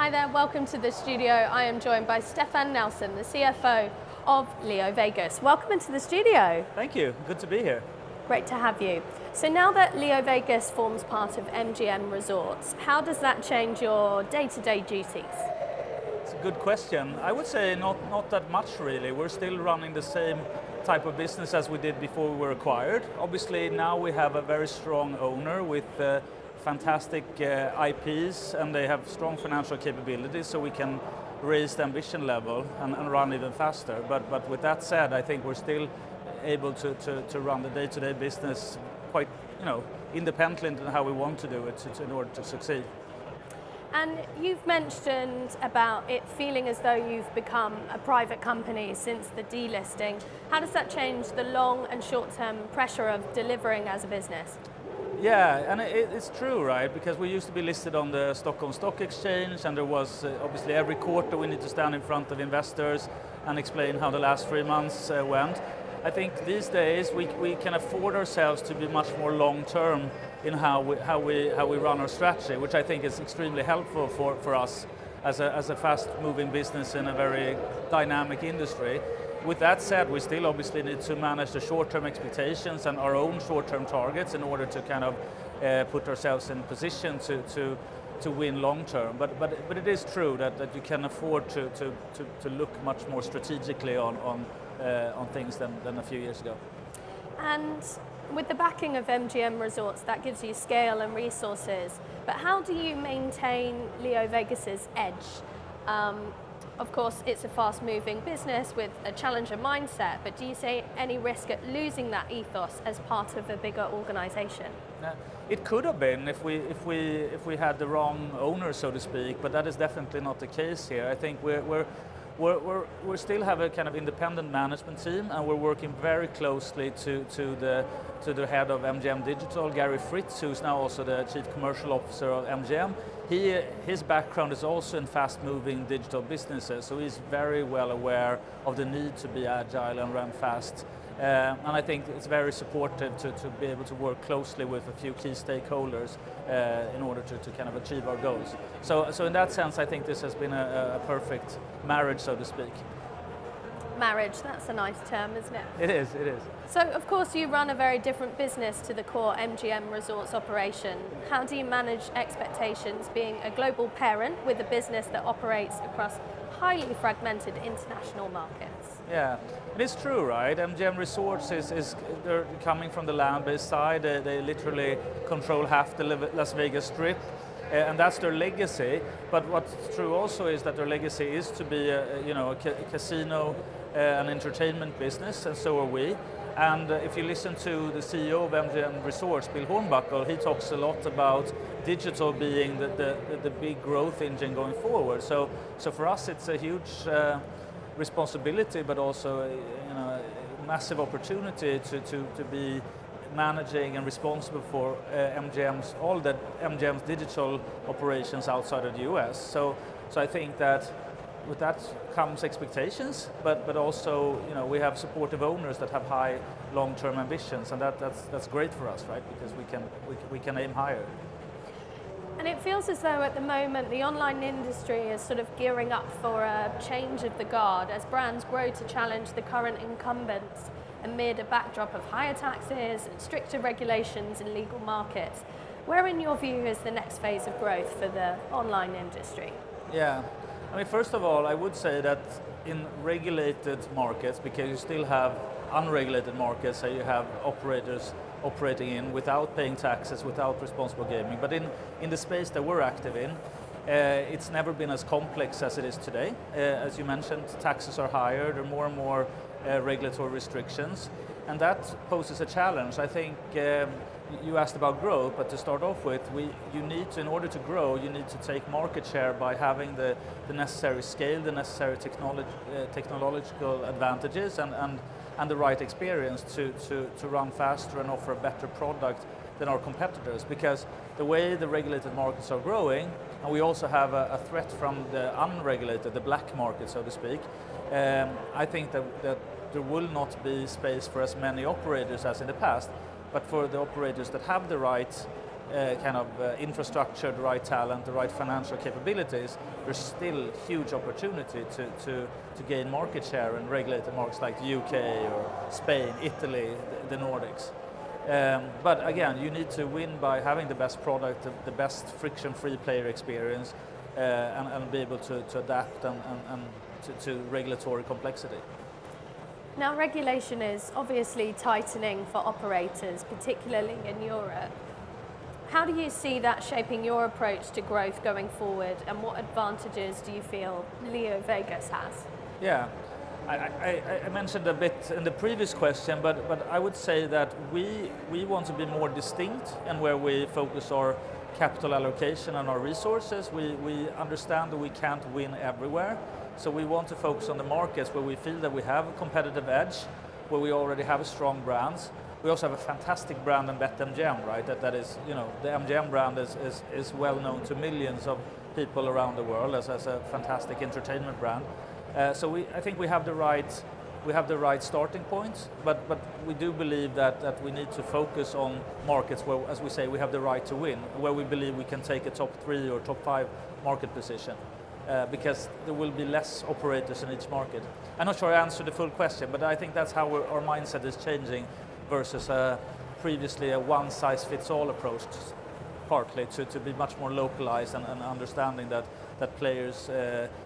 Hi there, welcome to the studio. I am joined by Stefan Nelson, the CFO of LeoVegas. Welcome into the studio. Thank you, good to be here. Great to have you. So now that LeoVegas forms part of MGM Resorts, how does that change your day-to-day duties? It's a good question. I would say not that much really. We're still running the same type of business as we did before we were acquired. Obviously now we have a very strong owner with fantastic IPs, and they have strong financial capabilities, so we can raise the ambition level and run even faster. But with that said, I think we're still able to run the day-to-day business quite independently in how we want to do it in order to succeed. And you've mentioned about it feeling as though you've become a private company since the delisting. How does that change the long and short-term pressure of delivering as a business? Yeah, and it's true, right? Because we used to be listed on the Stockholm Stock Exchange, and there was obviously every quarter we need to stand in front of investors and explain how the last 3 months went. I think these days we can afford ourselves to be much more long-term in how we run our strategy, which I think is extremely helpful for us as a fast-moving business in a very dynamic industry. With that said, we still obviously need to manage the short-term expectations and our own short-term targets in order to kind of put ourselves in position to win long-term. But it is true that you can afford to look much more strategically on things than a few years ago. And with the backing of MGM Resorts, that gives you scale and resources. But how do you maintain LeoVegas's edge? Of course, it's a fast-moving business with a challenger mindset, but do you see any risk at losing that ethos as part of a bigger organization? It could have been if we had the wrong owner, so to speak, but that is definitely not the case here. I think we still have a kind of independent management team, and we're working very closely to the head of MGM Digital, Gary Fritz, who's now also the Chief Commercial Officer of MGM. His background is also in fast-moving digital businesses, so he's very well aware of the need to be agile and run fast. And I think it's very supportive to be able to work closely with a few key stakeholders in order to kind of achieve our goals. So in that sense, I think this has been a perfect marriage, so to speak. Marriage, that's a nice term, isn't it? It is. So of course you run a very different business to the core MGM Resorts operation. How do you manage expectations being a global parent with a business that operates across highly fragmented international markets? Yeah, it is true, right? MGM Resorts they're coming from the land-based side. They literally control half the Las Vegas Strip. And that's their legacy, but what's true also is that their legacy is to be a casino and entertainment business, and so are we. And if you listen to the CEO of MGM Resorts, Bill Hornbuckle, he talks a lot about digital being the big growth engine going forward. So for us it's a huge responsibility, but also a massive opportunity to be managing and responsible for all the MGM's digital operations outside of the US. So I think that with that comes expectations, but also we have supportive owners that have high long-term ambitions, and that's great for us, right? Because we can aim higher. And it feels as though at the moment the online industry is sort of gearing up for a change of the guard as brands grow to challenge the current incumbents amid a backdrop of higher taxes and stricter regulations in legal markets. Where, in your view, is the next phase of growth for the online industry? Yeah, I mean, first of all, I would say that in regulated markets, because you still have unregulated markets, so you have operators operating in without paying taxes, without responsible gaming, but in the space that we're active in, it's never been as complex as it is today. As you mentioned, taxes are higher, there are more and more regulatory restrictions, and that poses a challenge. I think you asked about growth, but to start off with, in order to grow, you need to take market share by having the necessary scale, the necessary technological advantages, and the right experience to run faster and offer a better product than our competitors. Because the way the regulated markets are growing, and we also have a threat from the unregulated, the black market, so to speak, I think that there will not be space for as many operators as in the past, but for the operators that have the right infrastructure, the right talent, the right financial capabilities, there's still huge opportunity to gain market share in regulated markets like the UK or Spain, Italy, the Nordics. But again, you need to win by having the best product, the best friction-free player experience, and be able to adapt and to regulatory complexity. Now, regulation is obviously tightening for operators, particularly in Europe. How do you see that shaping your approach to growth going forward, and what advantages do you feel LeoVegas has? Yeah, I mentioned a bit in the previous question, but I would say that we want to be more distinct in where we focus our capital allocation and our resources. We understand that we can't win everywhere, so we want to focus on the markets where we feel that we have a competitive edge, where we already have a strong brand. We also have a fantastic brand in BetMGM, right? That is, the MGM brand is well known to millions of people around the world as a fantastic entertainment brand. So I think we have the right starting point, but we do believe that we need to focus on markets where, as we say, we have the right to win, where we believe we can take a top 3 or top 5 market position, because there will be less operators in each market. I'm not sure I answered the full question, but I think that's how our mindset is changing versus previously a one-size-fits-all approach, partly to be much more localized and understanding that players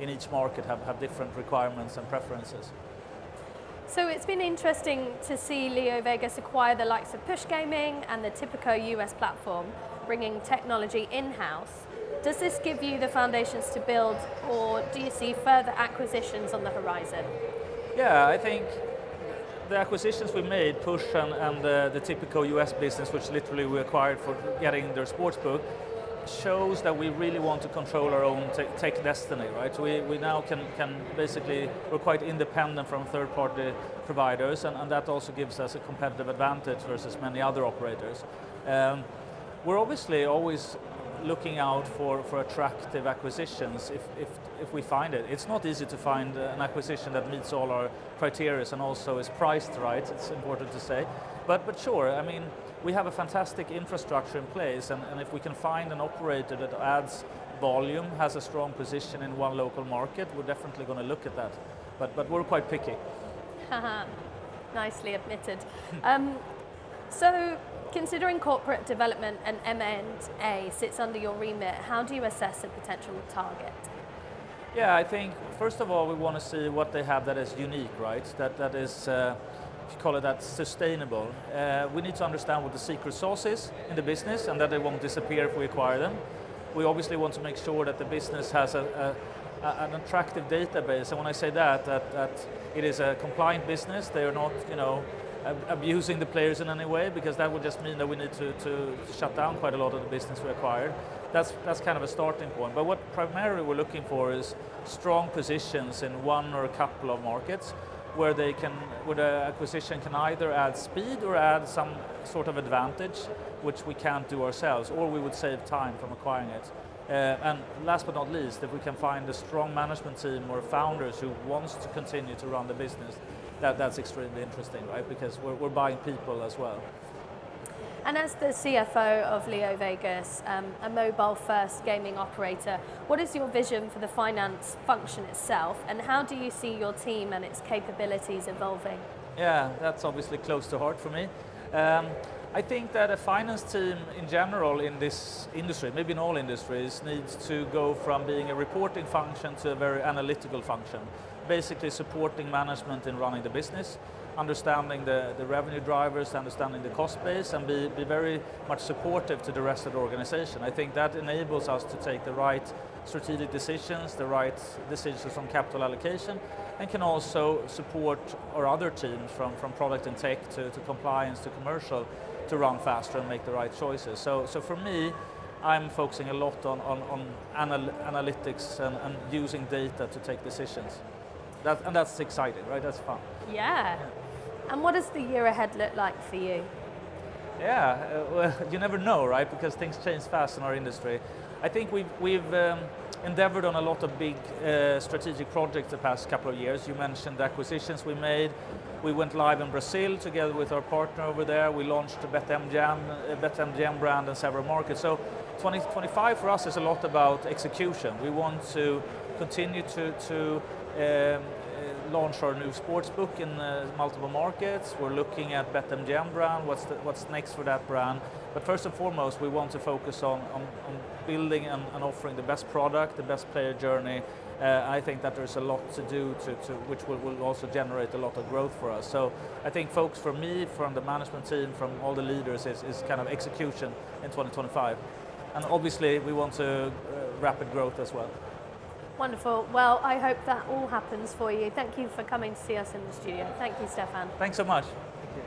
in each market have different requirements and preferences. So it's been interesting to see LeoVegas acquire the likes of Push Gaming and the Tipico US platform, bringing technology in-house. Does this give you the foundations to build, or do you see further acquisitions on the horizon? Yeah, I think the acquisitions we made, Push and the Tipico US business, which literally we acquired for getting their sportsbook, shows that we really want to control our own tech destiny, right? So we now can basically, we're quite independent from third-party providers, and that also gives us a competitive advantage versus many other operators. We're obviously always looking out for attractive acquisitions if we find it. It's not easy to find an acquisition that meets all our criteria and also is priced right, it's important to say. But sure, I mean, we have a fantastic infrastructure in place, and if we can find an operator that adds volume, has a strong position in one local market, we're definitely going to look at that. But we're quite picky. Nicely admitted. So, considering corporate development and M&A sits under your remit, how do you assess a potential target? Yeah, I think first of all we want to see what they have that is unique, right? That is, if you call it that, sustainable. We need to understand what the secret sauce is in the business, and that they won't disappear if we acquire them. We obviously want to make sure that the business has an attractive database, and when I say that it is a compliant business, they are not, abusing the players in any way, because that would just mean that we need to shut down quite a lot of the business we acquired. That's kind of a starting point. But what primarily we're looking for is strong positions in one or a couple of markets where the acquisition can either add speed or add some sort of advantage which we can't do ourselves, or we would save time from acquiring it. And last but not least, if we can find a strong management team or founders who wants to continue to run the business, that's extremely interesting, right? Because we're buying people as well. And as the CFO of LeoVegas, a mobile-first gaming operator, what is your vision for the finance function itself, and how do you see your team and its capabilities evolving? Yeah, that's obviously close to heart for me. I think that a finance team in general in this industry, maybe in all industries, needs to go from being a reporting function to a very analytical function, basically supporting management in running the business, understanding the revenue drivers, understanding the cost base, and be very much supportive to the rest of the organization. I think that enables us to take the right strategic decisions, the right decisions on capital allocation, and can also support our other teams from product and tech to compliance to commercial to run faster and make the right choices. So for me, I'm focusing a lot on analytics and using data to take decisions. And that's exciting, right? That's fun. Yeah. And what does the year ahead look like for you? Yeah, well, you never know, right? Because things change fast in our industry. I think we've endeavored on a lot of big strategic projects the past couple of years. You mentioned the acquisitions we made. We went live in Brazil together with our partner over there. We launched the BetMGM brand in several markets. So 2025 for us is a lot about execution. We want to continue to launch our new sportsbook in multiple markets. We're looking at BetMGM brand, what's next for that brand. But first and foremost, we want to focus on building and offering the best product, the best player journey. I think that there's a lot to do which will also generate a lot of growth for us. So I think focus from me, from the management team, from all the leaders is kind of execution in 2025. And obviously we want to rapid growth as well. Wonderful. Well, I hope that all happens for you. Thank you for coming to see us in the studio. Thank you, Stefan. Thanks so much. Thank you.